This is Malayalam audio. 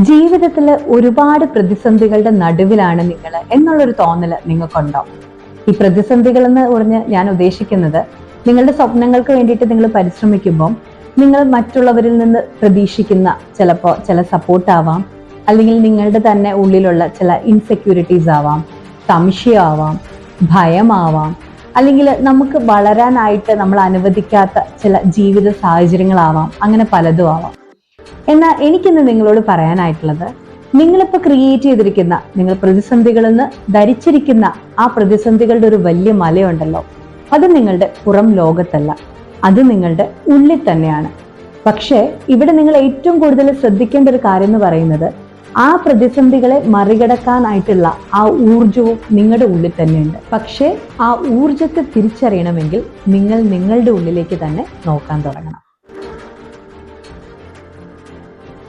ജീവിതത്തിൽ ഒരുപാട് പ്രതിസന്ധികളുടെ നടുവിലാണ് നിങ്ങൾ എന്നുള്ളൊരു തോന്നൽ നിങ്ങൾക്കുണ്ടോ? ഈ പ്രതിസന്ധികൾ എന്ന് പറഞ്ഞ് ഞാൻ ഉദ്ദേശിക്കുന്നത്, നിങ്ങളുടെ സ്വപ്നങ്ങൾക്ക് വേണ്ടിയിട്ട് നിങ്ങൾ പരിശ്രമിക്കുമ്പോൾ നിങ്ങൾ മറ്റുള്ളവരിൽ നിന്ന് പ്രതീക്ഷിക്കുന്ന ചിലപ്പോൾ ചില സപ്പോർട്ട് ആവാം, അല്ലെങ്കിൽ നിങ്ങളുടെ തന്നെ ഉള്ളിലുള്ള ചില ഇൻസെക്യൂരിറ്റീസ് ആവാം, സംശയമാവാം, ഭയമാവാം, അല്ലെങ്കിൽ നമുക്ക് വളരാനായിട്ട് നമ്മൾ അനുവദിക്കാത്ത ചില ജീവിത സാഹചര്യങ്ങളാവാം, അങ്ങനെ പലതും ആവാം. എന്നാൽ എനിക്കിന്ന് നിങ്ങളോട് പറയാനായിട്ടുള്ളത്, നിങ്ങളിപ്പോൾ ക്രിയേറ്റ് ചെയ്തിരിക്കുന്ന, നിങ്ങൾ പ്രതിസന്ധികളിൽ നിന്ന് ധരിച്ചിരിക്കുന്ന ആ പ്രതിസന്ധികളുടെ ഒരു വലിയ മലയുണ്ടല്ലോ, അത് നിങ്ങളുടെ പുറം ലോകത്തല്ല, അത് നിങ്ങളുടെ ഉള്ളിൽ തന്നെയാണ്. പക്ഷേ ഇവിടെ നിങ്ങൾ ഏറ്റവും കൂടുതൽ ശ്രദ്ധിക്കേണ്ട ഒരു കാര്യം എന്ന് പറയുന്നത്, ആ പ്രതിസന്ധികളെ മറികടക്കാനായിട്ടുള്ള ആ ഊർജവും നിങ്ങളുടെ ഉള്ളിൽ തന്നെയുണ്ട്. പക്ഷേ ആ ഊർജത്തെ തിരിച്ചറിയണമെങ്കിൽ നിങ്ങൾ നിങ്ങളുടെ ഉള്ളിലേക്ക് തന്നെ നോക്കാൻ തുടങ്ങണം.